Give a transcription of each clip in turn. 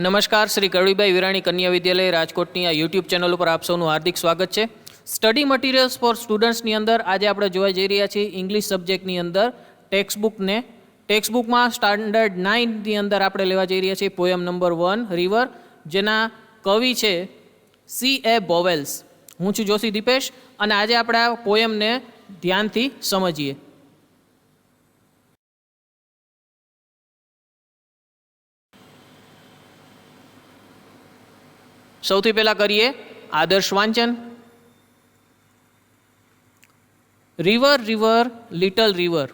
નમસ્કાર, શ્રી કરુણીભાઈ વિરાણી કન્યા વિદ્યાલય રાજકોટની આ યુટ્યુબ ચેનલ ઉપર આપ સૌનું હાર્દિક સ્વાગત છે. સ્ટડી મટીરિયલ્સ ફોર સ્ટુડન્ટ્સની અંદર આજે આપણે જોવા જઈ રહ્યા છીએ ઇંગ્લિશ સબ્જેક્ટની અંદર ટેક્સ્ટબુકમાં સ્ટાન્ડર્ડ 9ની અંદર આપણે લેવા જઈ રહ્યા છીએ પોયમ નંબર 1 રિવર, જેના કવિ છે C.A. બોવેલ્સ. હું છું જોશી દીપેશ અને આજે આપણે આ પોયમને ધ્યાનથી સમજીએ. સૌથી પહેલાં કરીએ આદર્શ વાંચન. River river little river,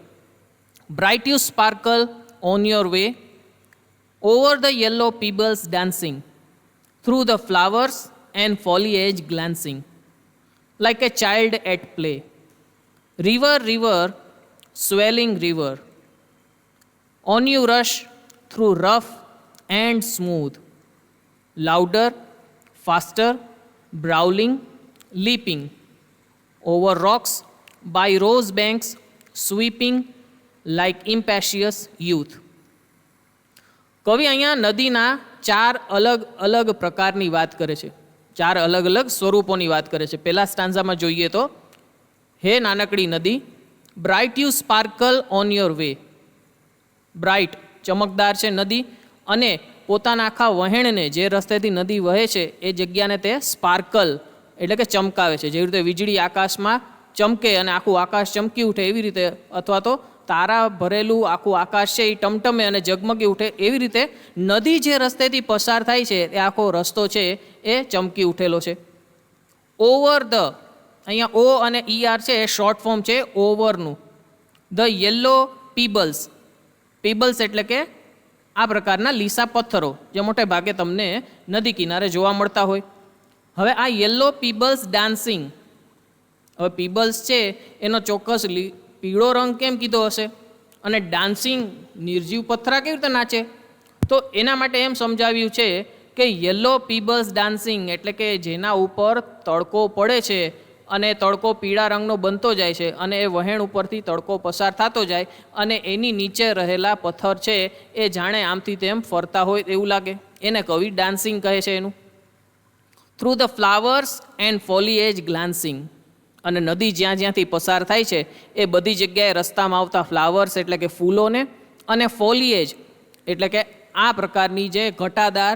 bright you sparkle on your way, over the yellow pebbles dancing, through the flowers and foliage glancing, like a child at play. River, river, swelling river, on you rush through rough and smooth, louder, faster, brawling, leaping, over rocks, by rose banks, sweeping, like impetuous youth. કવિ અહીંયા નદીના ચાર અલગ અલગ પ્રકારની વાત કરે છે, ચાર અલગ અલગ સ્વરૂપોની વાત કરે છે. પહેલા સ્ટાન્ઝામાં જોઈએ તો, હે નાનકડી નદી, bright you sparkle on your way. Bright ચમકદાર છે નદી, અને પોતાના આખા વહેણને, જે રસ્તેથી નદી વહે છે એ જગ્યાને તે સ્પાર્કલ એટલે કે ચમકાવે છે. જેવી રીતે વીજળી આકાશમાં ચમકે અને આખું આકાશ ચમકી ઉઠે એવી રીતે, અથવા તો તારા ભરેલું આખું આકાશ છે એ ટમટમે અને ઝગમગી ઉઠે એવી રીતે નદી જે રસ્તેથી પસાર થાય છે એ આખો રસ્તો છે એ ચમકી ઉઠેલો છે. ઓવર ધ, અહીંયા ઓ અને ER છે એ શોર્ટ ફોર્મ છે ઓવરનું. ધ યલો પીબલ્સ, પીબલ્સ એટલે કે આ પ્રકારના લીસા પથ્થરો જે મોટે ભાગે તમને નદી કિનારે જોવા મળતા હોય. હવે આ યલો પીબલ્સ ડાન્સિંગ, હવે પીબલ્સ છે એનો ચોક્કસ પીળો રંગ કેમ કીધો હશે, અને ડાન્સિંગ નિર્જીવ પથ્થરા કેવી રીતે નાચે, તો એના માટે એમ સમજાવ્યું છે કે યલો પીબલ્સ ડાન્સિંગ એટલે કે જેના ઉપર તડકો પડે છે અને તડકો પીળા રંગનો બનતો જાય છે અને એ વહેણ ઉપરથી તડકો પસાર થતો જાય અને એની નીચે રહેલા પથ્થર છે એ જાણે આમથી તેમ ફરતા હોય એવું લાગે, એને કવિ ડાન્સિંગ કહે છે એનું. થ્રુ ધ ફ્લાવર્સ એન્ડ ફોલિએજ ગ્લાન્સિંગ, અને નદી જ્યાં જ્યાંથી પસાર થાય છે એ બધી જગ્યાએ રસ્તામાં આવતા ફ્લાવર્સ એટલે કે ફૂલોને, અને ફોલિએજ એટલે કે આ પ્રકારની જે ઘટાદાર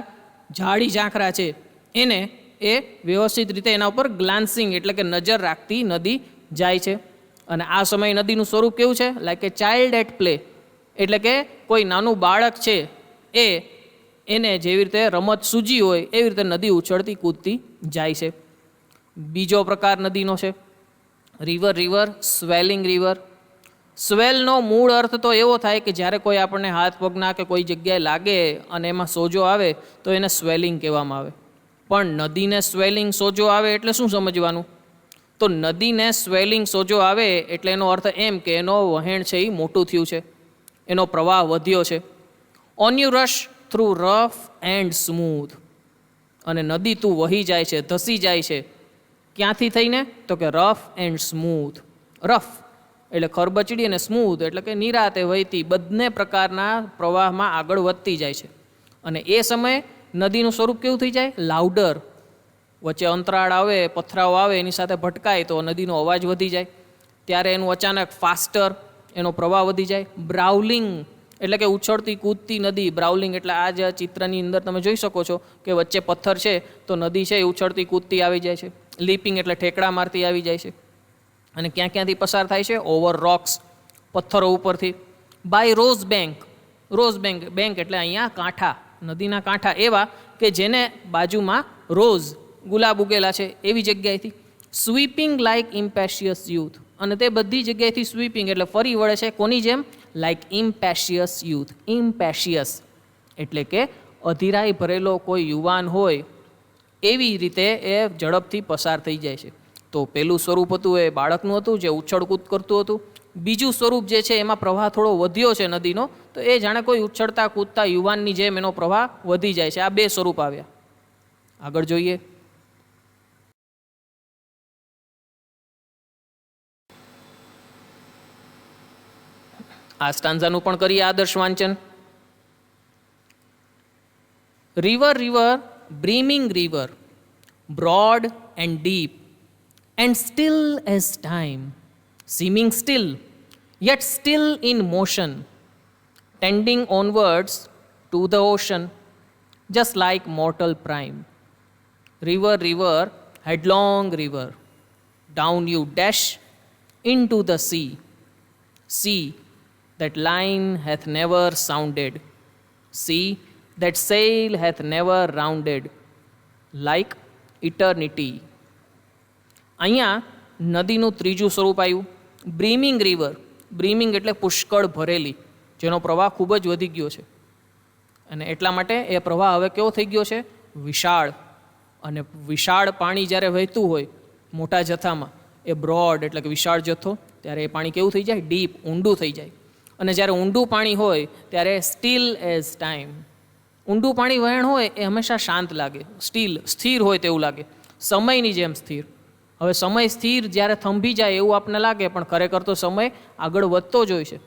ઝાડી ઝાંખરા છે એને એ વ્યવસ્થિત રીતે એના ઉપર ગ્લાન્સિંગ એટલે કે નજર રાખતી નદી જાય છે. અને આ સમયે નદીનું સ્વરૂપ કેવું છે, like a child at play, એટલે કે કોઈ નાનું બાળક છે એને જેવી રીતે રમત સૂજી હોય એવી રીતે નદી ઉછળતી કૂદતી જાય છે. બીજો પ્રકાર નદીનો છે રિવર રિવર સ્વેલિંગ રિવર. સ્વેલનો મૂળ અર્થ તો એવો થાય કે જ્યારે કોઈ આપણને હાથ પગના કે કોઈ જગ્યાએ લાગે અને એમાં સોજો આવે તો એને સ્વેલિંગ કહેવામાં આવે. પણ નદીને સ્વેલિંગ સોજો આવે એટલે શું સમજવાનું, તો નદીને સ્વેલિંગ સોજો આવે એટલે એનો અર્થ એમ કે એનો વહેણ છે એ મોટું થયું છે, એનો પ્રવાહ વધ્યો છે. On you rush through rough and smooth, અને નદી તું વહી જાય છે, ધસી જાય છે. ક્યાંથી થઈને, તો કે રફ એન્ડ સ્મૂથ. રફ એટલે ખરબચડી અને સ્મૂથ એટલે કે નિરાતે વહેતી, બંને પ્રકારના પ્રવાહમાં આગળ વધતી જાય છે. અને એ સમયે નદીનું સ્વરૂપ કેવું થઈ જાય, લાઉડર. વચ્ચે અંતરાળ આવે, પથરાઓ આવે, એની સાથે ભટકાય તો નદીનો અવાજ વધી જાય. ત્યારે એનું અચાનક ફાસ્ટર, એનો પ્રવાહ વધી જાય. બ્રાઉલિંગ એટલે કે ઉછળતી કૂદતી નદી. બ્રાઉલિંગ એટલે આ જ ચિત્રની અંદર તમે જોઈ શકો છો કે વચ્ચે પથ્થર છે તો નદી છે એ ઉછળતી કૂદતી આવી જાય છે. લીપિંગ એટલે ઠેકડા મારતી આવી જાય છે. અને ક્યાં ક્યાંથી પસાર થાય છે, ઓવર રોક્સ, પથ્થરો ઉપરથી. By rose bank, rose bank, bank એટલે અહીંયા કાંઠા, નદીના કાંઠા એવા કે જેને બાજુમાં રોઝ, ગુલાબ ઉગેલા છે એવી જગ્યાએથી. સ્વીપિંગ લાઇક ઇમ્પેશિયસ યુથ, અને તે બધી જગ્યાએથી સ્વીપિંગ એટલે ફરી વળે છે કોની જેમ, લાઇક ઇમ્પેશિયસ યુથ. ઇમ્પેશિયસ એટલે કે અધીરાઈ ભરેલો કોઈ યુવાન હોય એવી રીતે એ ઝડપથી પસાર થઈ જાય છે. તો પહેલું સ્વરૂપ હતું એ બાળકનું હતું જે ઉછળકૂદ કરતું હતું. બીજું સ્વરૂપ જે છે એમાં પ્રવાહ થોડો વધ્યો છે નદીનો, તો એ જાણે કોઈ ઉછળતા કૂદતા યુવાનની જેમ એનો પ્રવાહ વધી જાય છે. આ બે સ્વરૂપ આવ્યા. આગળ જોઈએ. આ સ્ટાન્ઝાનું પણ કરીએ આદર્શ વાંચન. River, river, brimming river, broad and deep, and still as time, seeming still, yet still in motion, tending onwards to the ocean, just like mortal prime. River, river, headlong river, down you dash into the sea. Sea, that line hath never sounded. Sea, that sail hath never rounded. Like eternity. અહીંયા નદીનું ત્રીજું સ્વરૂપ આવ્યું, બ્રીમિંગ river. બ્રીમિંગ એટલે પુષ્કળ ભરેલી, જેનો પ્રવાહ ખૂબ જ વધી ગયો છે, અને એટલા માટે એ પ્રવાહ હવે કેવો થઈ ગયો છે? વિશાળ. અને વિશાળ પાણી જ્યારે વહેતું હોય મોટા જથ્થામાં, એ બ્રોડ એટલે કે વિશાળ જથ્થો, ત્યારે એ પાણી કેવું થઈ જાય? ડીપ, ઊંડું થઈ જાય. અને જ્યારે ઊંડું પાણી હોય ત્યારે સ્ટીલ એઝ ટાઈમ. ઊંડું પાણી વહેણ હોય એ હંમેશા શાંત લાગે, સ્ટીલ, સ્થિર હોય તેવું લાગે, સમયની જેમ સ્થિર. હવે સમય સ્થિર જ્યારે થંભી જાય એવું આપણને લાગે, પણ ખરેખર તો સમય આગળ વધતો જ હોય છે.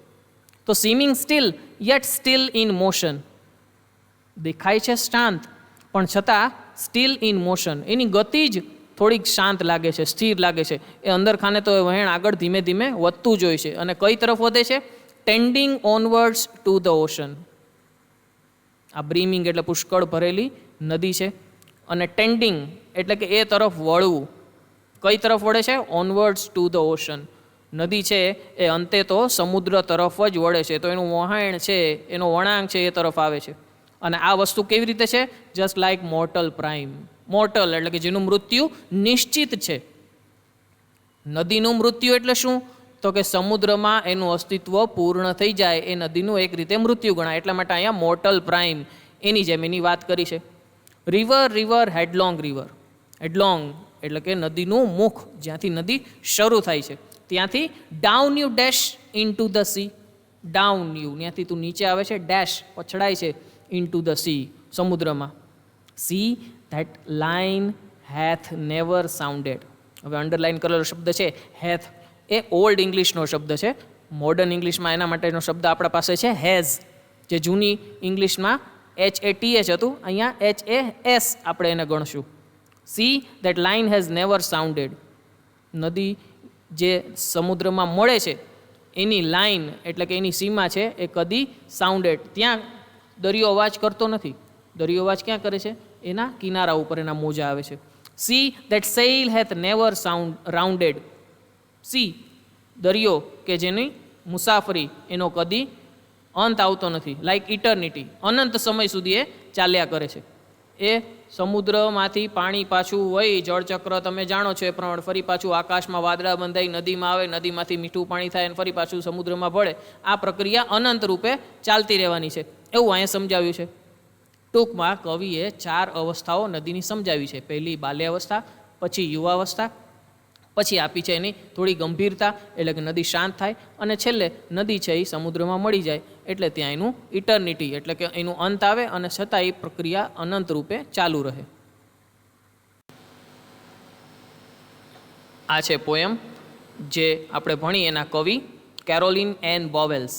તો seeming still yet still in motion, દેખાય છે શાંત પણ છતાં સ્ટીલ ઇન મોશન, એની ગતિ જ થોડીક શાંત લાગે છે, સ્થિર લાગે છે. એ અંદર ખાને તો એ વહેણ આગળ ધીમે ધીમે વધતું જ હોય છે. અને કઈ તરફ વધે છે? Tending onwards to the ocean. આ બ્રીમિંગ એટલે પુષ્કળ ભરેલી નદી છે, અને ટેન્ડિંગ એટલે કે એ તરફ વળવું. કઈ તરફ વળે છે? Onwards to the ocean. નદી છે એ અંતે તો સમુદ્ર તરફ જ વળે છે, તો એનું વહાણ છે, એનો વળાંક છે એ તરફ આવે છે. અને આ વસ્તુ કેવી રીતે છે? Just like mortal prime. Mortal એટલે કે જેનું મૃત્યુ નિશ્ચિત છે. નદીનું મૃત્યુ એટલે શું? તો કે સમુદ્રમાં એનું અસ્તિત્વ પૂર્ણ થઈ જાય, એ નદીનું એક રીતે મૃત્યુ ગણાય. એટલા માટે અહીંયા મોર્ટલ પ્રાઇમ એની જેમ એની વાત કરી છે. River, river, headlong river. Headlong એટલે કે નદીનું મુખ, જ્યાંથી નદી શરૂ થાય છે ત્યાંથી down you dash into the sea. Down you, ત્યાંથી તું નીચે આવે છે, ડેશ પછડાય છે, ઇન ટુ ધ સી, સમુદ્રમાં. Sea that line hath never sounded. હવે અંડરલાઇન કરેલો શબ્દ છે હેથ, એ ઓલ્ડ ઇંગ્લિશનો શબ્દ છે. મોડર્ન ઇંગ્લિશમાં એના માટેનો શબ્દ આપણા પાસે છે હેઝ, જે જૂની ઇંગ્લિશમાં HATH હતું, અહીંયા HAS આપણે એને ગણશું. Sea that line has never sounded. નદી જે સમુદ્રમાં મળે છે એની લાઇન એટલે કે એની સીમા છે એ કદી સાઉન્ડેડ, ત્યાં દરિયો અવાજ કરતો નથી. દરિયો અવાજ ક્યાં કરે છે? એના કિનારા ઉપર એના મોજા આવે છે. Sea that sail hath never rounded. Sea, દરિયો કે જેની મુસાફરી એનો કદી અંત આવતો નથી. લાઈક ઇટર્નિટી, અનંત સમય સુધી એ ચાલ્યા કરે છે. એ સમુદ્રમાંથી પાણી પાછું વહી, જળચક્ર તમે જાણો છો એ પ્રમાણે, ફરી પાછું આકાશમાં વાદળા બંધાઈ નદીમાં આવે, નદીમાંથી મીઠું પાણી થાય અને ફરી પાછું સમુદ્રમાં ભળે. આ પ્રક્રિયા અનંત રૂપે ચાલતી રહેવાની છે, એવું અહીંયા સમજાવ્યું છે. ટૂંકમાં કવિએ 4 અવસ્થાઓ નદીની સમજાવી છે. પહેલી બાલ્યાવસ્થા, પછી યુવાવસ્થા, પછી આપી છે એની થોડી ગંભીરતા એટલે કે નદી શાંત થાય, અને છેલ્લે નદી છે એ સમુદ્રમાં મળી જાય એટલે ત્યાં એનું ઇટર્નિટી એટલે કે એનું અંત આવે, અને છતાં એ પ્રક્રિયા અનંત રૂપે ચાલુ રહે. આ છે પોયમ જે આપણે ભણી એના કવિ કેરોલિન એન બોવેલ્સ.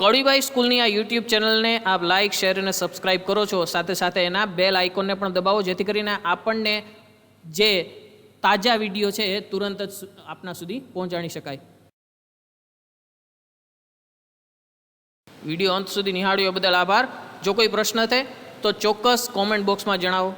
કડીબાઈ સ્કૂલની આ યુટ્યુબ ચેનલને આપ લાઇક, શેર અને સબસ્ક્રાઈબ કરો છો. સાથે સાથે એના બેલ આઇકોનને પણ દબાવો, જેથી કરીને આપણને જે તાજા વિડીયો છે એ તુરંત જ આપના સુધી પહોંચાડી શકાય. વિડીયો અંત સુધી નિહાળ્યો બદલ આભાર. જો કોઈ પ્રશ્ન થાય તો ચોક્કસ કોમેન્ટ બોક્સમાં જણાવો.